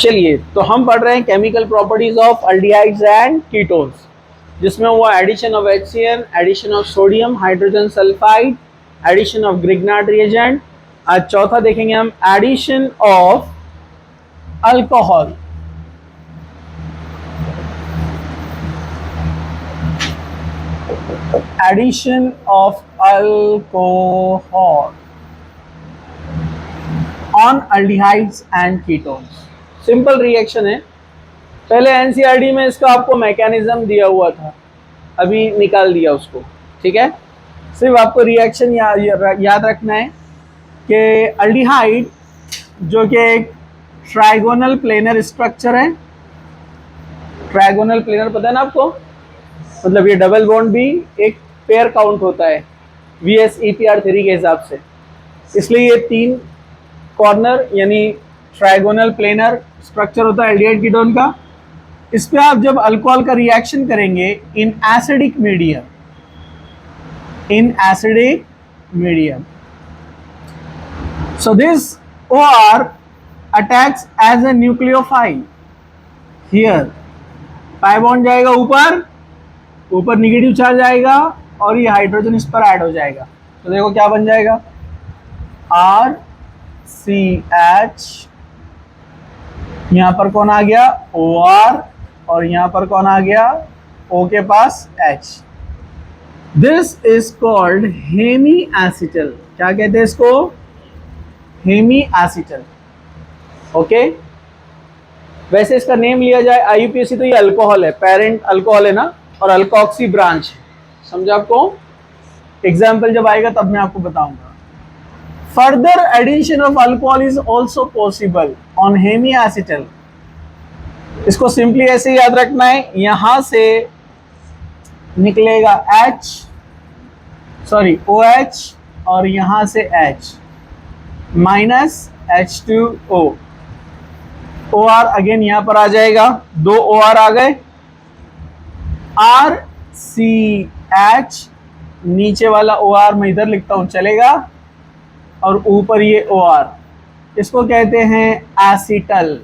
चलिए, तो हम पढ़ रहे हैं chemical properties of aldehydes and ketones, जिसमें वो addition of HCN, addition of sodium hydrogen sulphide, addition of Grignard reagent. आज चौथा देखेंगे हम addition of alcohol. Addition of alcohol on aldehydes and ketones. Simple reaction है। पहले एनसीईआरटी में इसका आपको मैकेनिज्म दिया हुआ था, अभी निकाल दिया उसको। ठीक है, सिर्फ आपको रिएक्शन याद रखना है कि अल्डिहाइड जो कि एक ट्राइगोनल प्लेनर स्ट्रक्चर है। ट्राइगोनल प्लेनर पता है ना आपको, मतलब ये डबल बॉन्ड भी एक पेयर काउंट होता है VSEPR3 के हिसाब से, इसलिए ये 3 कॉर्नर यानी ट्राइगोनल प्लेनर स्ट्रक्चर होता है एल्डिहाइड कीटोन का। इस पे आप जब अल्कोहल का रिएक्शन करेंगे in acidic medium, so this OR attacks as a nucleophile here. Pi bond जाएगा ऊपर निगेटिव चार्ज आएगा और ये हाइड्रोजन इस पर ऐड हो जाएगा, तो देखो क्या बन जाएगा RCH। यहां पर कौन आ गया OR और यहां पर कौन आ गया O के पास H। This is called hemiacetal. क्या कहते हैं इसको? Hemy acetal. ओके, वैसे इसका नेम लिया जाए IUPAC तो ये अल्कोहल है, पेरेंट अल्कोहल है ना, और अल्कोक्सी ब्रांच है। समझा आपको? एग्जाम्पल जब आएगा तब मैं आपको बताऊंगा। Further addition of alcohol is also possible on hemiacetal. इसको सिंपली ऐसे याद रखना है, यहां से निकलेगा OH और यहां से H minus H2O। OR again यहां पर आ जाएगा, 2 OR आ गए, RCH नीचे वाला OR मैं इधर लिखता हूं चलेगा, और ऊपर ये OR, इसको कहते हैं एसिटल।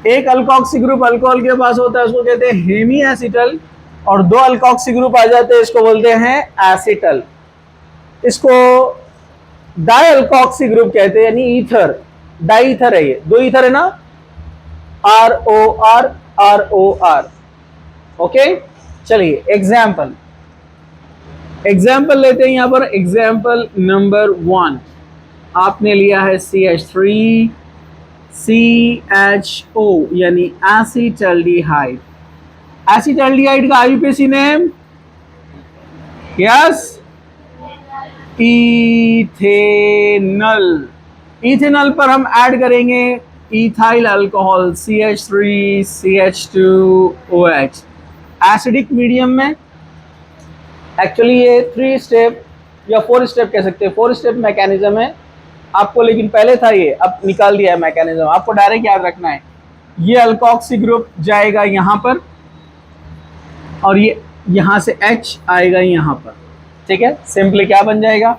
एक अल्कोक्सी ग्रुप अल्कोहल के पास होता है उसको कहते हैं हेमी एसिटल, और 2 अल्कोक्सी ग्रुप आ जाते हैं इसको बोलते हैं एसिटल। इसको डाई अल्कोक्सी ग्रुप कहते हैं, यानी ईथर, डाई ईथर है ये, 2 ईथर है ना, ROR। ओके, चलिए एग्जाम्पल लेते हैं। यहां पर एग्जाम्पल नंबर 1 आपने लिया है CH3CHO यानी एसिटल्डिहाइड। एसिटल्डिहाइड का IUPAC नेम यस इथेनल पर हम ऐड करेंगे ethyl alcohol CH3CH2OH acidic medium में। एक्चुअली ये 3 स्टेप या 4 स्टेप कह सकते हैं, 4 स्टेप मैकेनिज्म है आपको, लेकिन पहले था ये, अब निकाल दिया है मैकेनिज्म। आपको डायरेक्ट याद रखना है, ये अल्कोक्सी ग्रुप जाएगा यहां पर और ये यहां से H आएगा यहां पर। ठीक है, सिंपली क्या बन जाएगा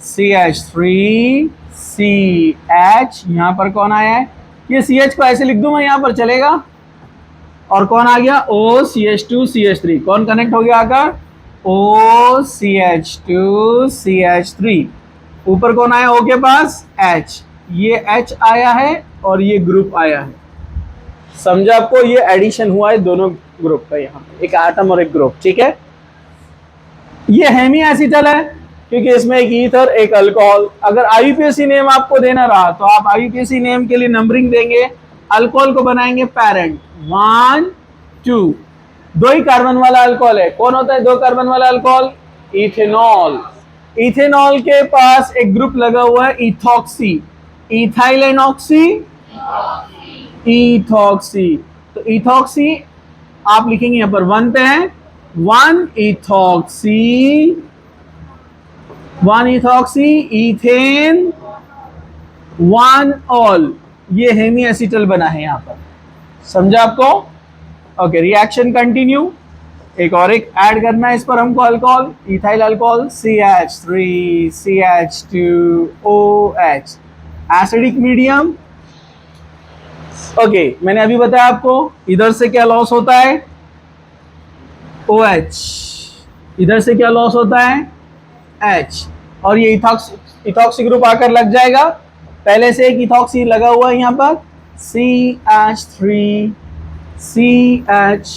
CH3CH। यहां पर कौन आया है, ये CH को ऐसे लिख दूं मैं, यहां पर चलेगा, और कौन आ गया OCH2CH3, कौन कनेक्ट हो गया आकर OCH2CH3। ऊपर कौन आया O के पास H, ये H आया है और ये ग्रुप आया है। समझा आपको? ये एडिशन हुआ है दोनों ग्रुप का, यहाँ पे एक एटम और एक ग्रुप। ठीक है, ये हेमी एसिटल है क्योंकि इसमें एक ईथर एक अल्कोहल। अगर IUPAC नेम आपको देना रहा तो आप IUPAC नेम के लिए नंबरिंग देंगे, अल्कोहल को बनाएंगे पेरेंट 1 2। 2 ही कार्बन वाला अल्कोहल है। कौन होता है 2 कार्बन वाला अल्कोहल? इथेनॉल। इथेनॉल के पास एक ग्रुप लगा हुआ है ethoxy, ethyl and oxy, ethoxy. तो इथॉक्सी आप लिखेंगे यहां पर 1 पे है, 1 इथॉक्सी इथेन 1 ऑल। ये हेमी एसिटल बना है यहां पर। समझा आपको? Okay, reaction continue. एक ऐड करना है इस पर हमको alcohol, ethyl alcohol CH3CH2OH acidic medium, okay, मैंने अभी बताया आपको इधर से क्या लॉस होता है, OH, इधर से क्या लॉस होता है, H, और ये इथॉक्सी ग्रुप आकर लग जाएगा। पहले से एक इथॉक्सी लगा हुआ है यहाँ पर, CH3 CH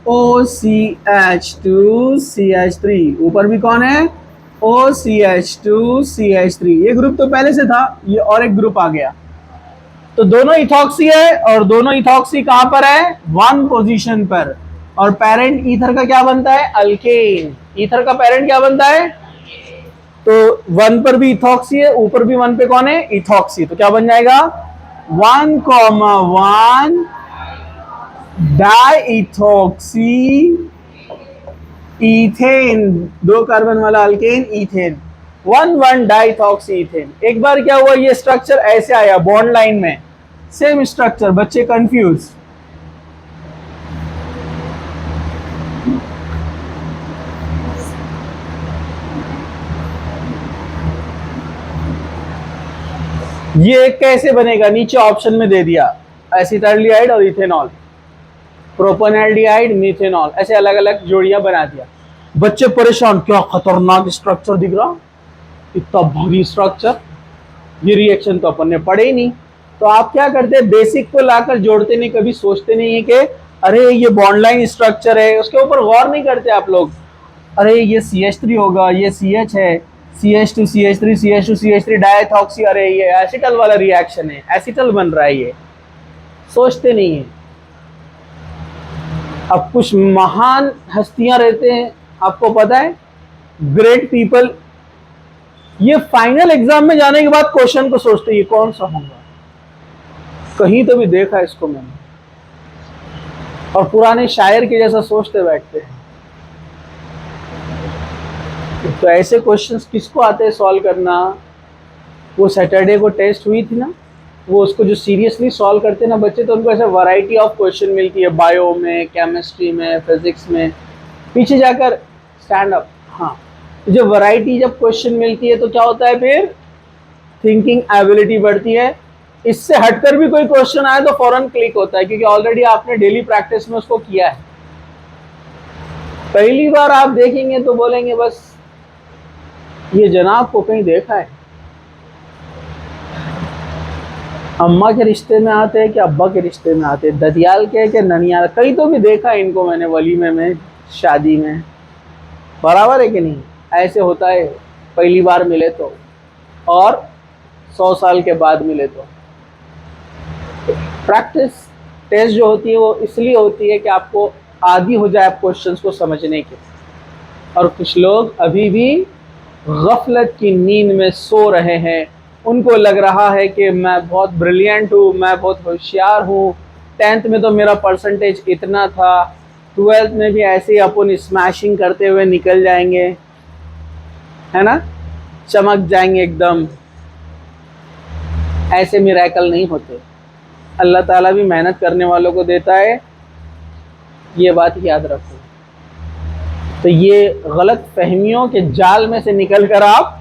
OCH2 CH3, ऊपर भी कौन है, OCH2 CH3, ये ग्रुप तो पहले से था, ये और एक ग्रुप आ गया। तो दोनों इथॉक्सी है और दोनों इथॉक्सी कहां पर है, 1 पोजीशन पर, और पेरेंट ईथर का क्या बनता है, अल्केन। ईथर का पेरेंट क्या बनता है, तो 1 पर भी इथॉक्सी है, ऊपर भी 1 पे कौन है, इथॉक्सी, तो क्या बन जाएगा 1,1 डाइथॉक्सी इथेन, 2 कार्बन वाला अल्केन इथेन, 1,1 डाइथॉक्सी इथेन। एक बार क्या हुआ, ये स्ट्रक्चर ऐसे आया बॉन्ड लाइन में, सेम स्ट्रक्चर, बच्चे कंफ्यूज। ये कैसे बनेगा, नीचे ऑप्शन में दे दिया, एसिटाल्डिहाइड और इथेनॉल, प्रोपेनॉल्डिहाइड मीथेनॉल, ऐसे अलग अलग जोड़ियां बना दिया। बच्चे परेशान, क्या खतरनाक स्ट्रक्चर दिख रहा, इतना भारी स्ट्रक्चर, ये रिएक्शन तो अपन ने पढ़े ही नहीं। तो आप क्या करते हैं, बेसिक को लाकर जोड़ते नहीं, कभी सोचते नहीं है कि अरे ये बॉन्ड लाइन स्ट्रक्चर है, उसके ऊपर गौर नहीं करते आप लोग। अरे ये CH3 होगा, ये CH है, CH2 CH3 CH2 CH3 डाइथॉक्सी, अरे ये एसिटल वाला रिएक्शन है, एसिटल बन रहा है, ये सोचते नहीं है। अब कुछ महान हस्तियां रहते हैं, आपको पता है, ग्रेट पीपल, ये फाइनल एग्जाम में जाने के बाद क्वेश्चन को सोचते हैं ये कौन सा होगा, कहीं तो भी देखा इसको मैंने, और पुराने शायर के जैसा सोचते बैठते हैं। तो ऐसे क्वेश्चंस किसको आते हैं सॉल्व करना, वो सैटरडे को टेस्ट हुई थी ना, वो उसको जो सीरियसली सॉल्व करते हैं ना बच्चे, तो उनको ऐसे वैरायटी ऑफ क्वेश्चन मिलती है, बायो में, केमिस्ट्री में, फिजिक्स में, पीछे जाकर स्टैंड अप। हाँ, जब वैरायटी जब क्वेश्चन मिलती है तो क्या होता है, फिर थिंकिंग एबिलिटी बढ़ती है, इससे हटकर भी कोई क्वेश्चन आए तो फौरन क्लिक होता है, क्योंकि ऑलरेडी आपने डेली प्रैक्टिस में उसको किया है। पहली बार आप देखेंगे तो बोलेंगे बस ये जनाब को कहीं देखा है, अम्मा के रिश्ते में आते हैं कि अब्बा के रिश्ते में आते हैं, ददियाल के कि ननियाल, कहीं तो भी देखा है इनको मैंने, वलीमे में, शादी में, बराबर है कि नहीं। ऐसे होता है, पहली बार मिले तो, और 100 साल के बाद मिले तो। प्रैक्टिस टेस्ट जो होती है वो इसलिए होती है कि आपको आदी हो जाए क्वेश्चंस को समझने के। और कुछ लोग अभी भी गफलत की नींद में सो रहे हैं, उनको लग रहा है कि मैं बहुत ब्रिलियंट हूँ, मैं बहुत होशियार हूँ, 10th में तो मेरा परसेंटेज इतना था, 12th में भी ऐसे ही अपन स्मैशिंग करते हुए निकल जाएंगे, है ना, चमक जाएंगे एकदम। ऐसे मिरेकल नहीं होते, अल्लाह ताला भी मेहनत करने वालों को देता है, ये बात याद रखो। तो ये गलत फहमियों के जाल में से निकलकर आप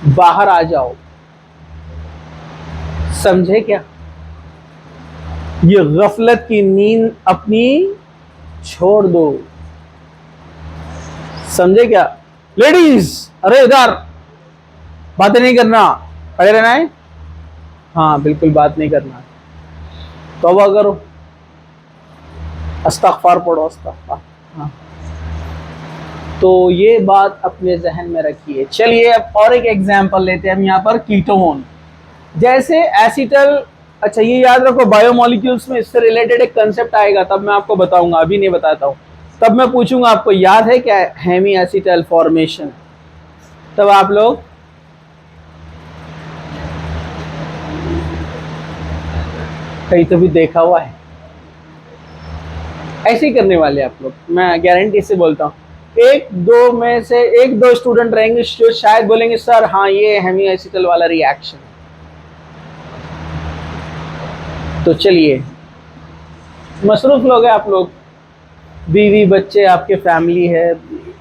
बाहर आ जाओ, समझे क्या, ये गफलत की नींद अपनी छोड़ दो, समझे क्या। लेडीज, अरे इधर बातें नहीं करना, खड़े रहना है, हाँ बिल्कुल बात नहीं करना, तौबा करो, अस्तगफार पढ़ो, अस्तगफार। हाँ, तो ये बात अपने जहन में रखिए। चलिए अब और एक एग्जांपल लेते हैं हम यहाँ पर, कीटोन, जैसे एसिटल। अच्छा ये याद रखो, बायोमोलिक्यूल्स में इससे रिलेटेड एक कंसेप्ट आएगा, तब मैं आपको बताऊंगा, अभी नहीं बताता हूँ। तब मैं पूछूंगा आपको याद है क्या हेमी एसिटल फॉर्मेशन, तब आप लोग कहीं तो भी देखा हुआ है, ऐसे ही करने वाले आप लोग, मैं गारंटी से बोलता हूँ। एक दो में से एक दो स्टूडेंट रहेंगे जो शायद बोलेंगे सर हाँ ये हेमी एसिटल वाला रिएक्शन। तो चलिए, मसरूफ लोग हैं आप लोग, बीवी बच्चे आपके फैमिली है,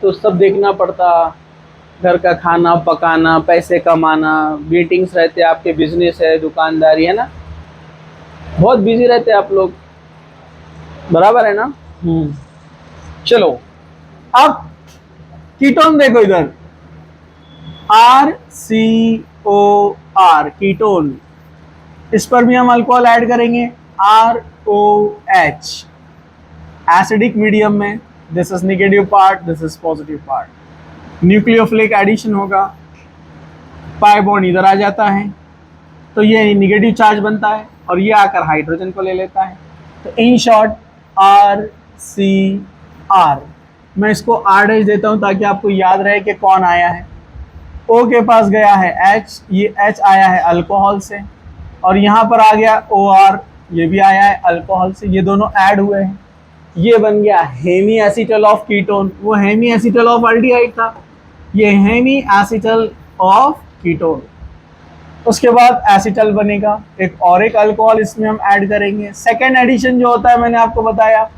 तो सब देखना पड़ता, घर का खाना पकाना, पैसे कमाना, मीटिंग्स रहते हैं आपके, बिजनेस है, दुकानदारी है ना, बहुत बिजी रहते हैं आप लोग, बराबर है ना। चलो अब कीटोन देखो इधर, RCOR कीटोन, इस पर भी हम अल्कोहल ऐड करेंगे, ROH एसिडिक मीडियम में, this is negative part, this is positive part, nucleophilic addition होगा, पाई बॉन्ड इधर आ जाता है तो ये नेगेटिव चार्ज बनता है और ये आकर हाइड्रोजन को ले लेता है। तो इन शॉर्ट RCR, मैं इसको R' देता हूं ताकि आपको याद रहे कि कौन आया है। O के पास गया है H, ये H आया है अल्कोहल से, और यहाँ पर आ गया OR, ये भी आया है अल्कोहल से, ये दोनों ऐड हुए हैं, ये बन गया हेमी एसिटल ऑफ कीटोन। वो हेमी एसिटल ऑफ अल्डिहाइड था, ये हेमी एसिटल ऑफ कीटोन। उसके बाद एसिटल बनेगा, एक और एक अल्कोहल इसमें हम ऐड करेंगे। सेकेंड एडिशन जो होता है मैंने आपको बताया,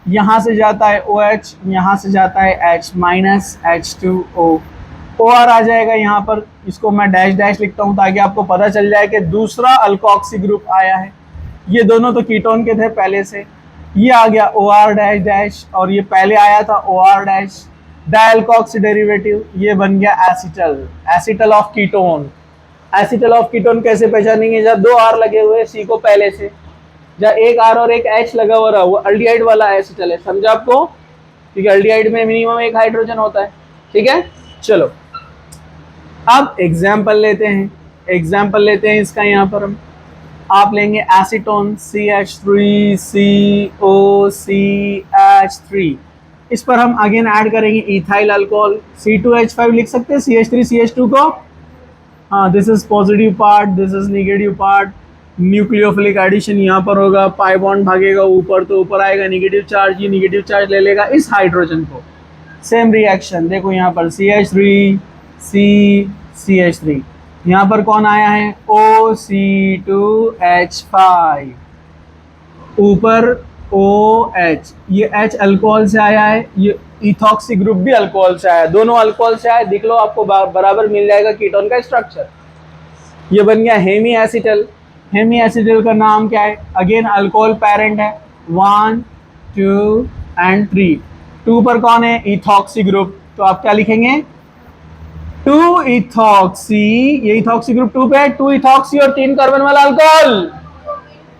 यहाँ से जाता है OH, यहाँ से जाता है H माइनस H2O, OR आ जाएगा यहाँ पर, इसको मैं डैश डैश लिखता हूँ ताकि आपको पता चल जाए कि दूसरा अल्कोक्सी ग्रुप आया है। ये दोनों तो कीटोन के थे पहले से, ये आ गया OR डैश डैश, और ये पहले आया था OR डैश, डायल्कोक्सी डेरिवेटिव, ये बन गया acetal, acetal of ketone. Acetal of ketone कैसे पहचानेंगे, जब दो R लगे हुए C को पहले से, जब एक R और एक H लगा हुआ रहा, वो अल्डिहाइड वाला एसिटल है, समझा आपको, क्योंकि अल्डिहाइड में मिनिमम एक हाइड्रोजन होता है। ठीक है, चलो अब एग्जाम्पल लेते हैं, एग्जाम्पल लेते हैं इसका। यहाँ पर हम आप लेंगे एसीटोन CH3COCH3, इस पर हम अगेन ऐड करेंगे इथाइल अल्कोहल, C2H5 लिख सकते हैं CH3CH2 को। हाँ, this is positive part, this is negative part, nucleophilic addition यहाँ पर होगा, पाई बॉन्ड भागेगा ऊपर तो ऊपर आएगा नेगेटिव चार्ज, ये नेगेटिव चार्ज ले लेगा इस हाइड्रोजन को। सेम रिएक्शन देखो यहाँ पर CH3CH3, यहाँ पर कौन आया है OC2H5, ऊपर OH, ये H अल्कोहल से आया है, ये इथॉक्सी ग्रुप भी अल्कोहल से आया, दोनों अल्कोहल से आया, देख लो आपको बराबर मिल जाएगा कीटोन का स्ट्रक्चर। ये बन गया हेमी एसिटल। हेमी एसिटल का नाम क्या है, अगेन अल्कोहल पेरेंट है, 1 2 एंड 3, 2 पर कौन है इथॉक्सी ग्रुप, तो आप क्या लिखेंगे 2 इथॉक्सी, ये इथॉक्सी ग्रुप 2 पे है, 2 इथॉक्सी और 3 कार्बन वाला अल्कोहल,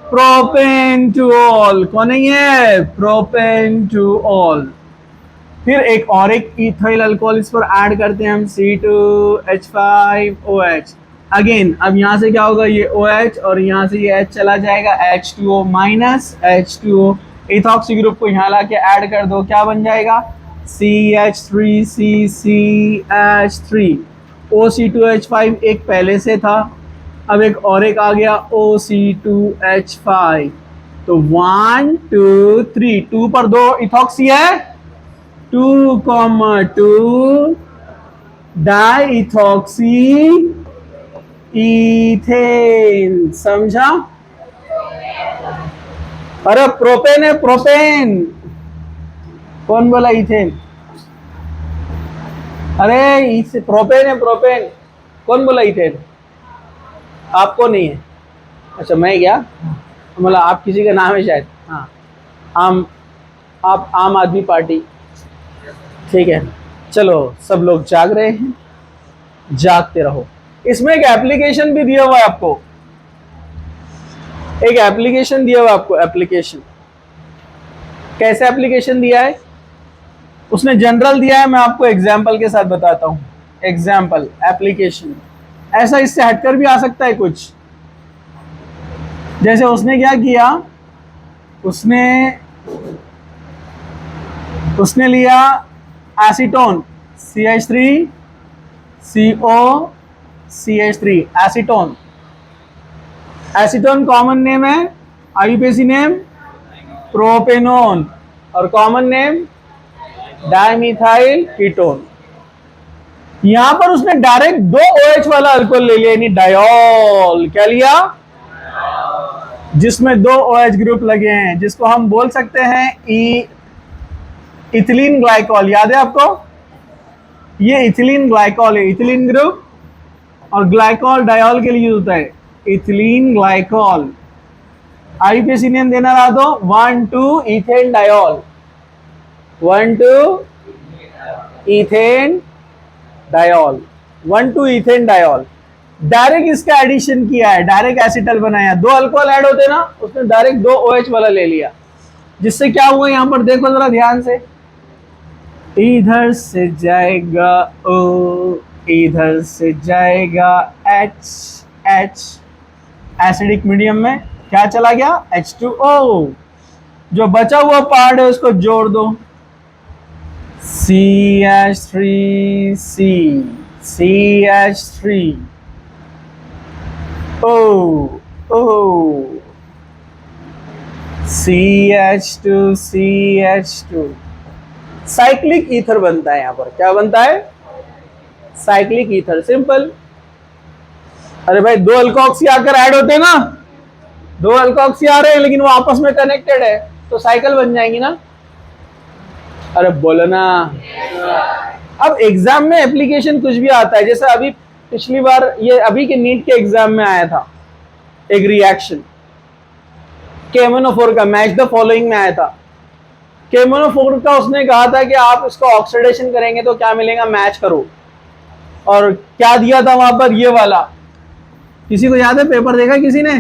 प्रोपेंटुऑल, कौन है ये प्रोपेंटुऑल। फिर एक और एक इथाइल अल्कोहल इस पर ऐड करते हैं हम C2H5OH, अगेन अब यहाँ से क्या होगा, ये OH और यहाँ से ये H चला जाएगा, H2O minus H2O, ethoxy group को यहाँ लाके ऐड कर दो, क्या बन जाएगा CH3CCH3, OC2H5 एक पहले से था, अब एक और एक आ गया OC2H5, तो 1 2 3, 2 पर 2 इथॉक्सी है, 2,2 डाई इथॉक्सी इथेन, समझा। अरे प्रोपेन है, प्रोपेन, कौन बोला इथेन, अरे प्रोपेन है, प्रोपेन, कौन बोला इथेन, आपको नहीं है, अच्छा मैं क्या, मतलब आप किसी का नाम है शायद, हाँ आप आम आदमी पार्टी, ठीक है। चलो सब लोग जाग रहे हैं, जागते रहो। इसमें एक एप्लीकेशन भी दिया हुआ है आपको, एक एप्लीकेशन दिया हुआ है आपको, एप्लीकेशन कैसे एप्लीकेशन दिया है, उसने जनरल दिया है, मैं आपको एग्जाम्पल के साथ बताता हूँ। एग्जाम्पल एप्लीकेशन ऐसा इससे हटकर भी आ सकता है कुछ, जैसे उसने क्या किया, उसने लिया acetone CH3COCH3, acetone, acetone common name है, आईयूपीएसी नेम प्रोपेनोन, और कॉमन नेम डाइमिथाइल कीटोन। यहां पर उसने डायरेक्ट 2 OH वाला अल्कोहल ले लिया, यानी डायोल, क्या लिया, जिसमें 2 OH ग्रुप लगे हैं, जिसको हम बोल सकते हैं इथिलीन ग्लाइकॉल, याद है आपको, ये इथिलीन ग्लाइकॉल है, इथिलीन ग्रुप, और ग्लाइकॉल डायोल के लिए यूज होता है, इथिलीन ग्लाइकॉल। आईपीएसी नेम देना रहा तो 1,2 ethane diol, 1,2 ethane diol, 1,2 ethane diol. Direct इसका एडिशन किया है, डायरेक्ट एसिटल बनाया, दो अल्कोहल ऐड होते ना, उसने डायरेक्ट दो OH वाला ले लिया, जिससे क्या हुआ यहां पर देखो जरा ध्यान से, इधर से जाएगा O, इधर से जाएगा H, H एसिडिक मीडियम में क्या चला गया, H2O। जो बचा हुआ पार्ट है उसको जोड़ दो, CH3C, CH3 O, O, CH2, CH2, cyclic ether बनता है। यहां पर क्या बनता है, साइक्लिक ईथर, सिंपल। अरे भाई दो अल्कोक्सी आकर ऐड होते हैं ना, दो अल्कोक्सी आ रहे हैं लेकिन वो आपस में कनेक्टेड है तो साइकिल बन जाएंगी ना। अरे बोलो ना। अब एग्जाम में एप्लीकेशन कुछ भी आता है, जैसे अभी पिछली बार ये अभी के नीट के एग्जाम में आया था एक रिएक्शन KMnO4 का, मैच द फॉलोइंग में आया था। KMnO4 का उसने कहा था कि आप इसको ऑक्सीडेशन करेंगे तो क्या मिलेगा, मैच करो। और क्या दिया था वहां पर, ये वाला, किसी को याद है, पेपर देखा किसी ने?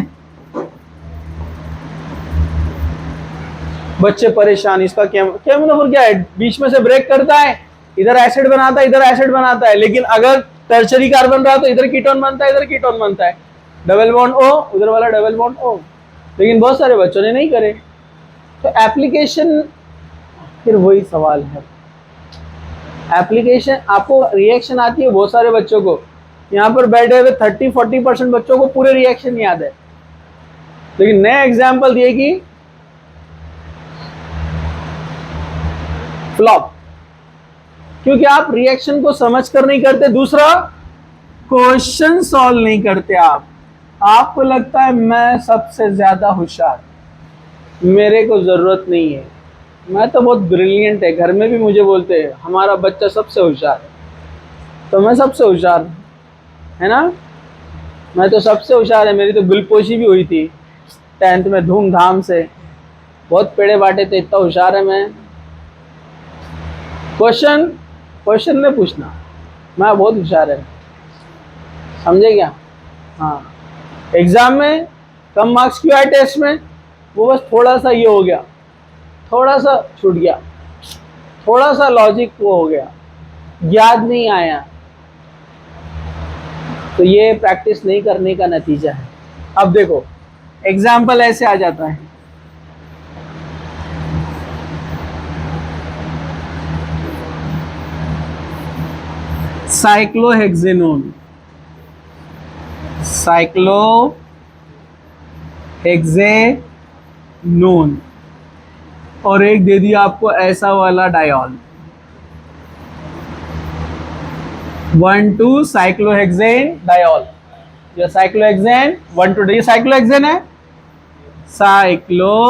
बच्चे परेशान, इसका KMnO4 क्या है, बीच में से ब्रेक करता है, इधर एसिड बनाता है, इधर एसिड बनाता है, लेकिन अगर टर्शरी कार्बन रहा तो इधर कीटोन बनता है, इधर कीटोन बनता है, डबल बॉन्ड O, उधर वाला डबल बॉन्ड O। लेकिन बहुत सारे बच्चों ने नहीं करे। तो एप्लीकेशन, फिर वही सवाल है, एप्लीकेशन आपको रिएक्शन आती है बहुत सारे बच्चों को, यहाँ पर बैठे हुए 30-40% बच्चों को पूरे रिएक्शन याद है, लेकिन नया एग्जाम्पल दिए कि फ्लॉप, क्योंकि आप रिएक्शन को समझ कर नहीं करते, दूसरा क्वेश्चन सॉल्व नहीं करते। आपको लगता है मैं सबसे ज्यादा होशियार, मेरे को जरूरत नहीं है, मैं तो बहुत ब्रिलियंट है, घर में भी मुझे बोलते हैं हमारा बच्चा सबसे होशियार है, तो मैं सबसे होशियार है ना, मैं तो सबसे होशियार है, मेरी तो गुलपोशी भी हुई थी 10th में धूमधाम से, बहुत पेड़े बांटे थे, इतना होशियार है मैं। क्वेश्चन में पूछना, मैं बहुत होशियार है, समझे क्या? हाँ, एग्जाम में कम मार्क्स क्यों आए टेस्ट में, वो बस थोड़ा सा ये हो गया, थोड़ा सा छूट गया, थोड़ा सा लॉजिक वो हो गया, याद नहीं आया, तो ये प्रैक्टिस नहीं करने का नतीजा है। अब देखो एग्जाम्पल ऐसे आ जाता है, साइक्लोहेक्सेनोन, साइक्लोहेक्सेनोन, और एक दे दिया आपको ऐसा वाला डायोल, 1,2 साइक्लोहेक्सेन डायोल, ये साइक्लोहेक्सेन 1,2, ये साइक्लोहेक्सेन है, साइक्लोहेक्सेन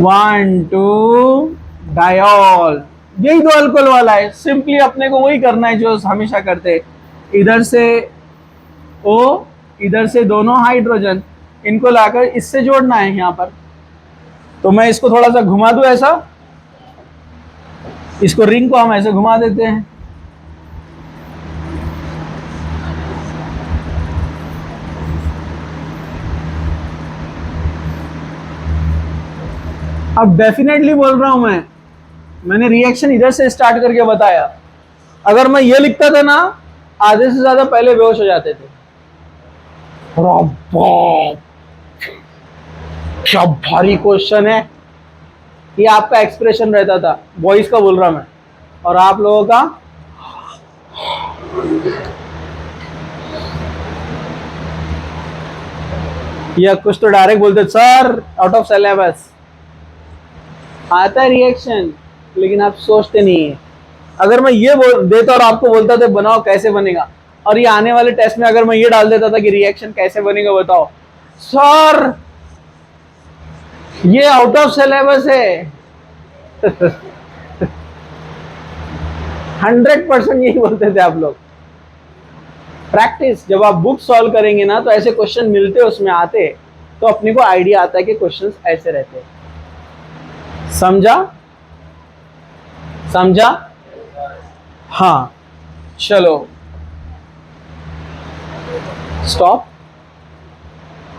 1,2 डायोल, यही दो अल्कोहल वाला है। सिंपली अपने को वही करना है जो हमेशा करते हैं, इधर से O, इधर से दोनों हाइड्रोजन, इनको लाकर इससे जोड़ना है यहां पर। तो मैं इसको थोड़ा सा घुमा दूं ऐसा, इसको रिंग को हम ऐसे घुमा देते हैं, अब डेफिनेटली बोल रहा हूं मैंने रिएक्शन इधर से स्टार्ट करके बताया, अगर मैं ये लिखता था ना आधे से ज्यादा पहले बेहोश हो जाते थे। क्या भारी क्वेश्चन है, ये आपका एक्सप्रेशन रहता था, वॉइस का बोल रहा मैं, और आप लोगों का या कुछ तो डायरेक्ट बोलते सर आउट ऑफ सिलेबस, आता है रिएक्शन लेकिन आप सोचते नहीं है। अगर मैं ये देता और आपको बोलता था बनाओ कैसे बनेगा, और ये आने वाले टेस्ट में अगर मैं ये डाल देता था कि रिएक्शन कैसे बनेगा बताओ, सर ये आउट ऑफ सिलेबस है 100% यही बोलते थे आप लोग। प्रैक्टिस, जब आप बुक सॉल्व करेंगे ना तो ऐसे क्वेश्चन मिलते उसमें आते, तो अपने को आइडिया आता है कि क्वेश्चंस ऐसे रहते हैं। समझा? समझा? हाँ, चलो स्टॉप।